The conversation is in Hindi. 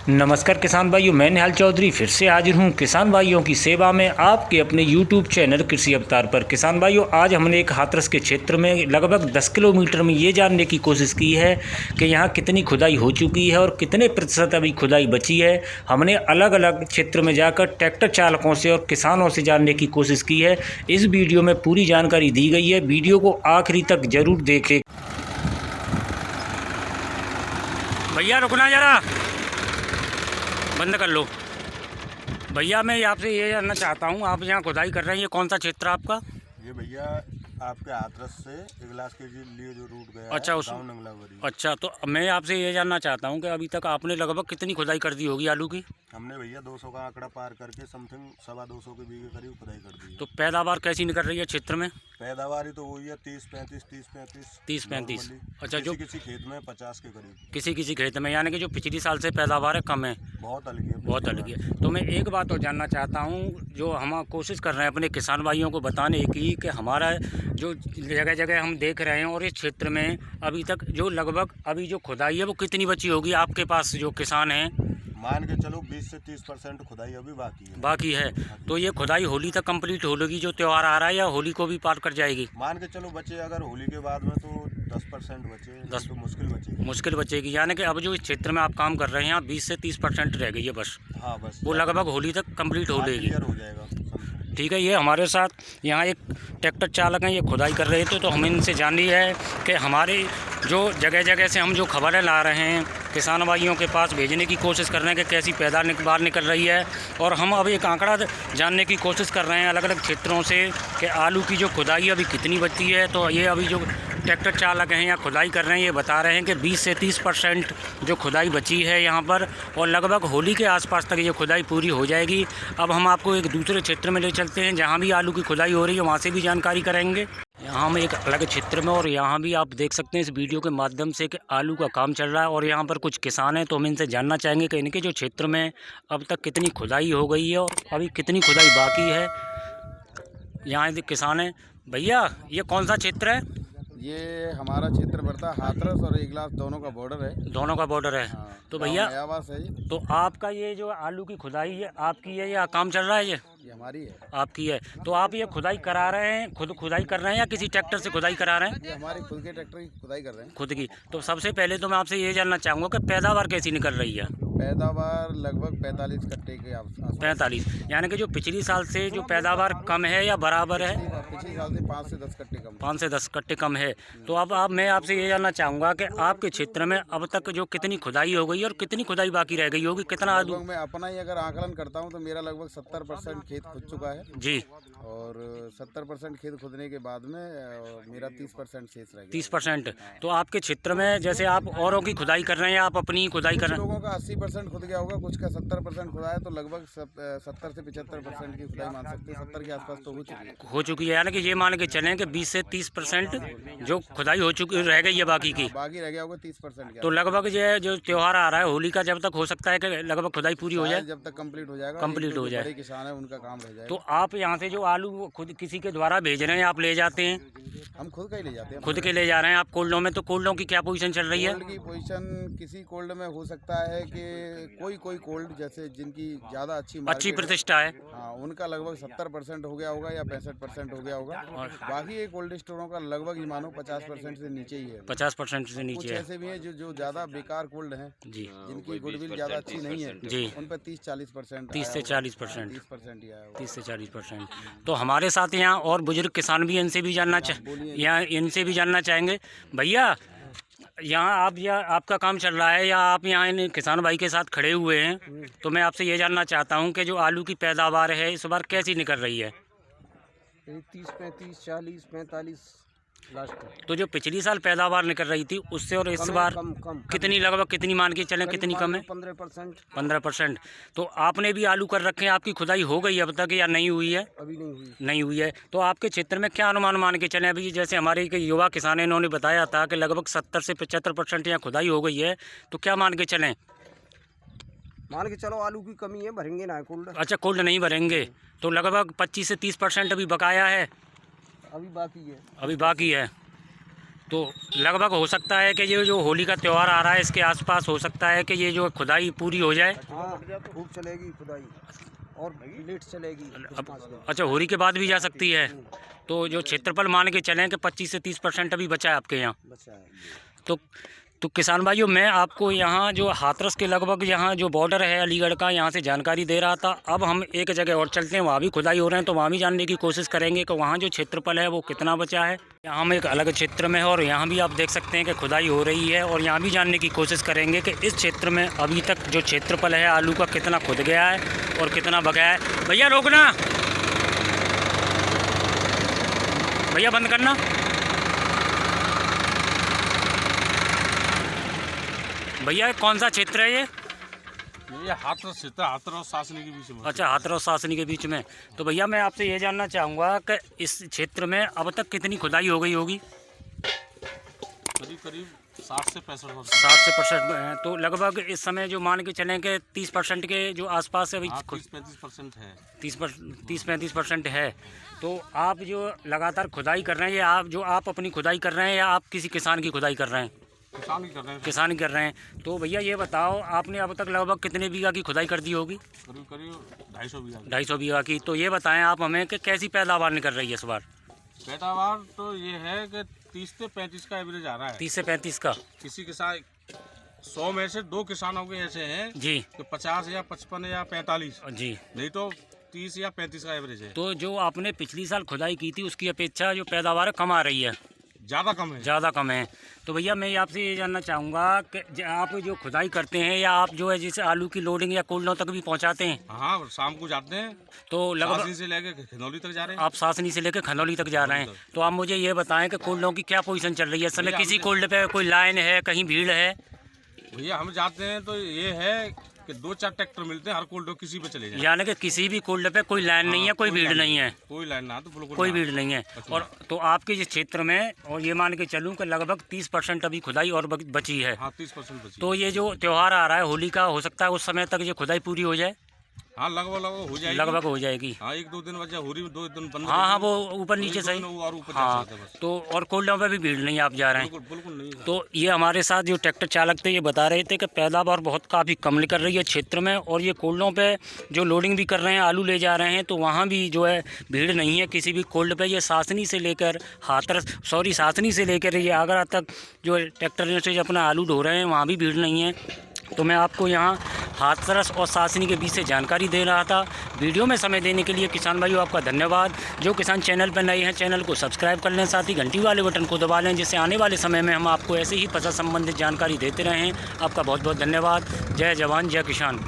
नमस्कार किसान भाइयों, मैं निहाल चौधरी फिर से हाजिर हूँ किसान भाइयों की सेवा में आपके अपने YouTube चैनल कृषि अवतार पर। किसान भाइयों, आज हमने एक हाथरस के क्षेत्र में लगभग 10 किलोमीटर में ये जानने की कोशिश की है कि यहाँ कितनी खुदाई हो चुकी है और कितने प्रतिशत अभी खुदाई बची है। हमने अलग अलग क्षेत्र में जाकर ट्रैक्टर चालकों से और किसानों से जानने की कोशिश की है। इस वीडियो में पूरी जानकारी दी गई है, वीडियो को आखिरी तक जरूर देखें। भैया रुकना जरा, बंद कर लो। भैया मैं आपसे ये जानना चाहता हूँ, आप यहाँ खुदाई कर रहे हैं, ये कौन सा क्षेत्र है आपका? ये भैया आपके हाथरस से इगलास के लिए जो रूट गया अच्छा, है, उस गाँव नंगलावरी। अच्छा, तो मैं आपसे ये जानना चाहता हूँ कि अभी तक आपने लगभग कितनी खुदाई कर दी होगी आलू की? हमने भैया 200 का आंकड़ा पार करके समथिंग 250 के बीघे करीब खुदाई कर दी है। तो पैदावार कैसी निकल रही है क्षेत्र में? पैदावार तो वही है 30-35 30-35। अच्छा, जो किसी खेत में 50 के करीब, किसी किसी खेत में, यानी कि जो पिछली साल से पैदावार है कम है, बहुत अलग है, बहुत अलग है। तो मैं एक बात और जानना चाहता हूँ, जो हम कोशिश कर रहे हैं अपने किसान भाइयों को बताने की कि हमारा जो जगह जगह हम देख रहे हैं और इस क्षेत्र में अभी तक जो लगभग अभी जो खुदाई है वो कितनी बची होगी आपके पास जो किसान हैं? मान के चलो 20 से 30% खुदाई अभी बाकी है। तो ये खुदाई होली तक कंप्लीट होगी, जो त्यौहार आ रहा है, या होली को भी पार कर जाएगी? मान के चलो बचे अगर होली के बाद में तो 10% बचे, 10 तो मुश्किल बचेगी। यानी कि अब जो इस क्षेत्र में आप काम कर रहे हैं, 20 से 30% रह गई है बस। हाँ, बस वो लगभग होली तक कंप्लीट हो लेगी। हो जाएगा। ठीक है। ये हमारे साथ यहाँ एक ट्रैक्टर चालक हैं, ये खुदाई कर रहे थे, तो हम इनसे जानी है कि हमारे जो जगह जगह से हम जो खबरें ला रहे हैं किसान भाइयों के पास भेजने की कोशिश कर रहे हैं कि कैसी पैदावार निकल रही है, और हम अब एक आंकड़ा जानने की कोशिश कर रहे हैं अलग अलग क्षेत्रों से कि आलू की जो खुदाई अभी कितनी बची है। तो ये अभी जो ट्रैक्टर चालक हैं या खुदाई कर रहे हैं, ये बता रहे हैं कि 20 से 30% जो खुदाई बची है यहाँ पर, और लगभग होली के आसपास तक ये खुदाई पूरी हो जाएगी। अब हम आपको एक दूसरे क्षेत्र में ले चलते हैं जहाँ भी आलू की खुदाई हो रही है, वहाँ से भी जानकारी करेंगे। यहाँ हम एक अलग क्षेत्र में, और यहाँ भी आप देख सकते हैं इस वीडियो के माध्यम से कि आलू का काम चल रहा है, और यहाँ पर कुछ किसान हैं, तो हम इनसे जानना चाहेंगे कि इनके जो क्षेत्र में अब तक कितनी खुदाई हो गई है और अभी कितनी खुदाई बाकी है। यहाँ एक किसान हैं। भैया ये कौन सा क्षेत्र है? ये हमारा क्षेत्र पड़ता है हाथरस और इगलास, दोनों का बॉर्डर है। दोनों का बॉर्डर है। हाँ, तो भैया आवास है ये। तो आपका ये जो आलू की खुदाई है आपकी है या काम चल रहा है? ये हमारी है। आपकी है। तो आप ये खुदाई करा रहे हैं, खुद खुदाई कर रहे हैं या किसी ट्रैक्टर से खुदाई करा रहे हैं? ये हमारी खुद के ट्रैक्टर की खुदाई कर रहे हैं। खुद की। तो सबसे पहले तो मैं आपसे ये जानना चाहूँगा कि पैदावार कैसी निकल रही है? पैदावार लगभग 45 कट्टे के आसपास। 45, यानी कि जो पिछली साल से जो पैदावार कम है या बराबर है? पिछले साल से 5 से 10 कट्टे कम। 5 से 10 कट्टे कम है। तो अब मैं आपसे ये जानना चाहूँगा कि आपके क्षेत्र में अब तक जो कितनी खुदाई हो गई और कितनी खुदाई बाकी रह गई होगी, कितना? लगभग मैं अपना ही अगर आकलन करता हूँ तो मेरा लगभग 70% खेत खुद चुका है जी, और 70% खेत खुदने के बाद में मेरा 30% शेष रह गया। 30%। तो आपके क्षेत्र में जैसे आप औरों की खुदाई कर रहे हैं या आप अपनी खुदाई कर रहे हैं? लोगों का 80% खुद गया होगा, कुछ का 70% खुदा है, तो लगभग 70 से 75% की खुदाई मान सकते हैं। 70 के आसपास तो हो चुकी है। यानी कि ये मान के चलें कि 20 से 30% जो खुदाई हो चुकी रह गई है बाकी की। बाकी रह गया होगा 30%। तो लगभग ये जो त्यौहार आ रहा है होली का, जब तक हो सकता है कि लगभग खुदाई पूरी हो जाए? जब तक कंप्लीट हो जाएगा। कंप्लीट हो जाए। बड़े किसान है उनका काम रह जाएगा। तो आप यहाँ से जो आलू खुद किसी के द्वारा भेज रहे हैं, आप ले जाते हैं? हम खुद का ही ले जाते हैं। खुद के ले जा रहे हैं आप कोल्डों में? तो कोल्डों की क्या पोजीशन चल रही है? कोल्ड की पोजीशन किसी कोल्ड में हो सकता है कि कोई कोल्ड जैसे जिनकी ज़्यादा अच्छी प्रतिष्ठा है, हाँ, उनका लगभग 70% हो गया होगा या 65% हो गया होगा। और बाकी ये कोल्ड स्टोरों का लगभग ही मानो 50% से नीचे ही है। 50% से कुछ नीचे है ऐसे भी हैं जो ज़्यादा बेकार कोल्ड हैं जी, जिनकी गुडविल ज़्यादा अच्छी नहीं है जी। उन पर 30-40% 30 से 40%। 30% ही आया होगा। 30 से 40%। तो हमारे साथ यहाँ और बुजुर्ग किसान भी, इनसे भी जानना इनसे भी जानना चाहेंगे। भैया यहाँ आपका काम चल रहा है या आप यहाँ इन किसान भाई के साथ खड़े हुए हैं, तो मैं आपसे ये जानना चाहता हूँ कि जो आलू की पैदावार है इस बार कैसी निकल रही है? 30-35, 40-45 लास्ट। तो जो पिछली साल पैदावार निकल रही थी उससे और इस बार कम कितनी, लगभग कितनी मान के चलें, कितनी कम है? 15%। 15%। तो आपने भी आलू कर रखे हैं, आपकी खुदाई हो गई अब तक या नहीं हुई है? अभी नहीं हुई है। तो आपके क्षेत्र में क्या अनुमान मान के चलें? अभी जैसे हमारे एक युवा किसान है, इन्होंने बताया था कि लगभग 70 से 75% यहाँ खुदाई हो गई है, तो क्या मान के चलें? मान के चलो आलू की कमी है, भरेंगे ना कोल्ड। अच्छा, कोल्ड नहीं भरेंगे, तो लगभग 25 से 30% अभी बकाया है, अभी बाकी है। अभी बाकी है। तो लगभग हो सकता है कि ये जो होली का त्यौहार आ रहा है इसके आसपास हो सकता है कि ये जो खुदाई पूरी हो जाए। हाँ खूब चलेगी खुदाई और लेट चलेगी कुछ 5 दिन। अच्छा, होली के बाद भी जा सकती है। तो जो क्षेत्रफल मान के चलें कि 25 से 30% अभी बचा है आपके यहाँ। बचा है ये। तो किसान भाइयों, मैं आपको यहाँ जो हाथरस के लगभग यहाँ जो बॉर्डर है अलीगढ़ का, यहाँ से जानकारी दे रहा था। अब हम एक जगह और चलते हैं, वहाँ भी खुदाई हो रहे हैं, तो वहाँ भी जानने की कोशिश करेंगे कि वहाँ जो क्षेत्रफल है वो कितना बचा है। यहाँ हम एक अलग क्षेत्र में है और यहाँ भी आप देख सकते हैं कि खुदाई हो रही है, और यहाँ भी जानने की कोशिश करेंगे कि इस क्षेत्र में अभी तक जो क्षेत्रफल है आलू का कितना खुद गया है और कितना बचा है। भैया रोकना, भैया बंद करना। भैया कौन सा क्षेत्र है ये हाथरस क्षेत्र, हाथरस और सासनी के बीच में। अच्छा, हाथरस और सासनी के बीच में। तो भैया मैं आपसे ये जानना चाहूँगा कि इस क्षेत्र में अब तक कितनी खुदाई हो गई होगी? करीब करीब 60 से 65%। 60 से 65। तो लगभग इस समय जो मान के चलें कि 30% के जो आसपास अभी 30-35% है। 30-35% है। तो आप जो लगातार खुदाई कर रहे हैं, ये आप अपनी खुदाई कर रहे हैं या आप किसी किसान की खुदाई कर रहे हैं? किसान ही कर रहे हैं। किसान ही कर रहे हैं। तो भैया ये बताओ, आपने अब तक लगभग कितने बीघा की खुदाई कर दी होगी? करीब करीब 250 बीघा। 250 बीघा की। तो ये बताएं आप हमें कि कैसी पैदावार निकल रही है इस बार? पैदावार तो ये है कि 30 से 35 का एवरेज आ रहा है। 30 से 35 का। किसी किसान 100 में से 2 किसानों के ऐसे हैं जी कि 50 या 55 या 45, जी। नहीं तो 30 या 35 का एवरेज है। तो जो आपने पिछली साल खुदाई की थी उसकी अपेक्षा जो पैदावार कम आ रही है? ज़्यादा कम है। ज़्यादा कम है। तो भैया मैं आपसे ये जानना चाहूँगा कि आप जो खुदाई करते हैं या आप जो है जैसे आलू की लोडिंग या कोल्डों तक भी पहुँचाते हैं? हाँ, शाम को जाते हैं। तो लगभग सासनी से लेके खनौली तक जा रहे हैं। आप सासनी से लेकर खनौली तक जा रहे हैं। तो आप मुझे ये बताएं कि कोल्डों की क्या पोजीशन चल रही है इस समय? किसी कोल्ड पे कोई लाइन है, कहीं भीड़ है? भैया हम जाते हैं तो ये है कि 2-4 ट्रैक्टर मिलते हैं हर कोल्ड किसी पे चले जाए। यानी कि किसी भी कोल्ड पे कोई लाइन नहीं है, कोई भीड़ नहीं है? कोई लाइन ना, तो बिल्कुल कोई ना। भीड़ नहीं है। और तो आपके इस क्षेत्र में, और ये मान के चलूँ कि लगभग 30% अभी खुदाई और बची है। हाँ, 30% बची। तो ये जो त्यौहार आ रहा है होली का, हो सकता है उस समय तक ये खुदाई पूरी हो जाए? हाँ, लगभग हो जाएगी। लगभग हो जाएगी। हाँ, 1-2 दिन बचा, हो रही 2 दिन बंद। हाँ, वो ऊपर नीचे सही। और ऊपर हाँ, जा सकते हैं बस। तो और कोल्डों पे भी भीड़ नहीं, आप जा रहे हैं? बिल्कुल बिल्कुल नहीं है। तो ये हमारे साथ जो ट्रैक्टर चालक थे ये बता रहे थे कि पैदावार बहुत काफ़ी कम निकल रही है क्षेत्र में, और ये कोल्डों पे जो लोडिंग भी कर रहे हैं, आलू ले जा रहे हैं, तो वहाँ भी जो है भीड़ नहीं है किसी भी कोल्ड पे। ये सासनी से लेकर सासनी से लेकर ये आगरा तक जो ट्रैक्टर से अपना आलू ढो रहे हैं, वहाँ भी भीड़ नहीं है। तो मैं आपको यहाँ हाथरस और सासनी के बीच से जानकारी दे रहा था। वीडियो में समय देने के लिए किसान भाइयों आपका धन्यवाद। जो किसान चैनल पर नए हैं, चैनल को सब्सक्राइब कर लें, साथ ही घंटी वाले बटन को दबा लें, जिससे आने वाले समय में हम आपको ऐसे ही फसल संबंधित जानकारी देते रहें। आपका बहुत बहुत धन्यवाद। जय जवान जय किसान।